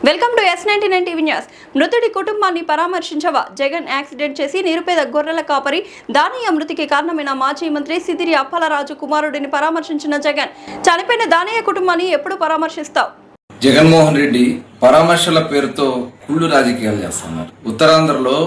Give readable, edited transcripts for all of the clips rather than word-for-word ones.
Welcome to S99 TV news. మృతుడి కుటుంబాన్ని పరామర్శించవా? Jagan accident చేసి నిరుపేద గొర్రెల కాపరి దానయ్య మృతికి కారణమైన మాజీ మంత్రి సిదిరి అప్పలరాజు కుమారుడిని పరామర్శించిన జగన్, చనిపోయిన దానయ్య కుటుంబాన్ని ఎప్పుడు పరామర్శిస్తావు? జగన్మోహన్ రెడ్డి పరామర్శల పేరుతో కుళ్ళు రాజకీయాలు చేస్తున్నారు. ఉత్తరాంధ్రలో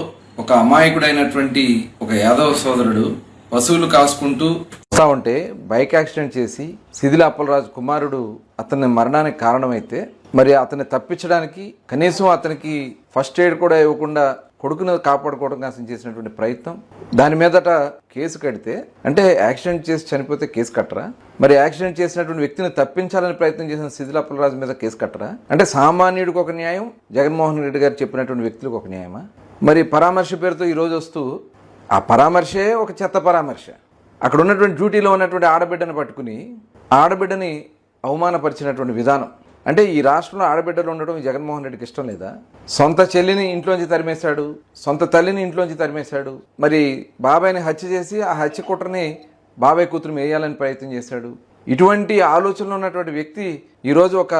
ఒక అమాయకుడైనటువంటి ఒక యాదవ సోదరుడు పశువులు కాసుకుంటూ వస్తా ఉంటే బైక్ యాక్సిడెంట్ చేసి సిదిరి అప్పలరాజు కుమారుడు అతని మరణానికి కారణమైతే మరి అతన్ని తప్పించడానికి కనీసం అతనికి ఫస్ట్ ఎయిడ్ కూడా ఇవ్వకుండా కొడుకును కాపాడుకోవడం కోసం చేసినటువంటి ప్రయత్నం, దాని మీదట కేసు కడితే, అంటే యాక్సిడెంట్ చేసి చనిపోతే కేసు కట్టరా? మరి యాక్సిడెంట్ చేసినటువంటి వ్యక్తిని తప్పించాలని ప్రయత్నం చేసిన సిదిరి అప్పలరాజు మీద కేసు కట్టరా? అంటే సామాన్యుడికి ఒక న్యాయం, జగన్మోహన్ రెడ్డి గారు చెప్పినటువంటి వ్యక్తులకు ఒక న్యాయమా? మరి పరామర్శ పేరుతో ఈరోజు వస్తూ ఆ పరామర్శే ఒక చెత్త పరామర్శ. అక్కడ ఉన్నటువంటి డ్యూటీలో ఉన్నటువంటి ఆడబిడ్డను పట్టుకుని ఆడబిడ్డని అవమానపరిచినటువంటి విధానం. అంటే ఈ రాష్ట్రంలో ఆడబిడ్డలు ఉండడం జగన్మోహన్ రెడ్డికి ఇష్టం లేదా? సొంత చెల్లిని ఇంట్లోంచి తరిమేశాడు, సొంత తల్లిని ఇంట్లోంచి తరిమేశాడు, మరి బాబాయ్ని హత్య చేసి ఆ హత్య కుట్రని బాబాయ్ కూతురు వేయాలని ప్రయత్నం చేశాడు. ఇటువంటి ఆలోచనలో ఉన్నటువంటి వ్యక్తి ఈరోజు ఒక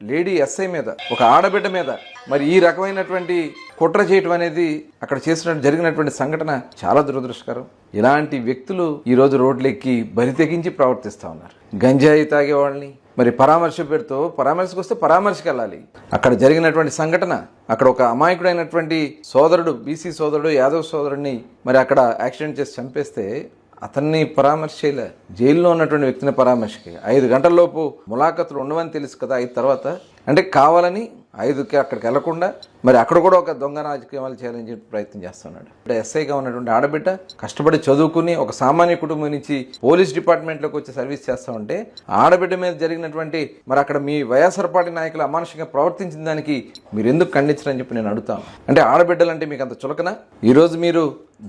లేడీ ఎస్ఐ మీద, ఒక ఆడబిడ్డ మీద మరి ఈ రకమైనటువంటి కుట్ర చేయటం అనేది అక్కడ జరిగినటువంటి సంఘటన చాలా దురదృష్టకరం. ఇలాంటి వ్యక్తులు ఈరోజు రోడ్లెక్కి బరి తెగించి ప్రవర్తిస్తూ ఉన్నారు. గంజాయి తాగేవాళ్ళని మరి పరామర్శ పేరుతో పరామర్శకు వస్తే పరామర్శకు వెళ్ళాలి. అక్కడ జరిగినటువంటి సంఘటన, అక్కడ ఒక అమాయకుడైనటువంటి సోదరుడు, బీసీ సోదరుడు, యాదవ్ సోదరుడిని మరి అక్కడ యాక్సిడెంట్ చేసి చంపేస్తే అతన్ని పరామర్శ చేయలే, జైల్లో ఉన్నటువంటి వ్యక్తిని పరామర్శకి 5 గంటల్లోపు ములాఖతులు ఉండవని తెలుసు కదా. 5 తర్వాత అంటే కావాలని 5కి అక్కడికి వెళ్లకుండా మరి అక్కడ కూడా ఒక దొంగ రాజకీయాలు చేయాలని చెప్పి ప్రయత్నం చేస్తున్నాడు. ఎస్ఐగా ఉన్నటువంటి ఆడబిడ్డ కష్టపడి చదువుకుని ఒక సామాన్య కుటుంబం నుంచి పోలీస్ డిపార్ట్మెంట్లోకి వచ్చి సర్వీస్ చేస్తూ ఉంటే ఆడబిడ్డ మీద జరిగినటువంటి మరి అక్కడ మీ వైఎస్ఆర్ పార్టీ నాయకులు అమానుషంగా ప్రవర్తించిన దానికి మీరు ఎందుకు ఖండించరని చెప్పి నేను అడుగుతాను. అంటే ఆడబిడ్డలంటే మీకు అంత చులకన? ఈరోజు మీరు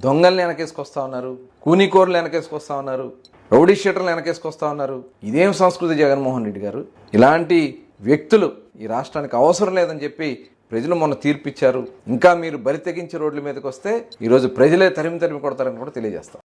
దొంగల్ని వెనకేసుకొస్తా ఉన్నారు, కూనీకోర్లు వెనకేసుకొస్తా ఉన్నారు, రౌడీ షీటర్లు వెనకేసుకొస్తా ఉన్నారు. ఇదేం సంస్కృతి జగన్మోహన్ రెడ్డి గారు? ఇలాంటి వ్యక్తులు ఈ రాష్ట్రానికి అవసరం లేదని చెప్పి ప్రజలు మొన్న తీర్పిచ్చారు. ఇంకా మీరు బరి తెగించి రోడ్ల మీదకి వస్తే ఈరోజు ప్రజలే తరిమి కొడతారని కూడా తెలియజేస్తాం.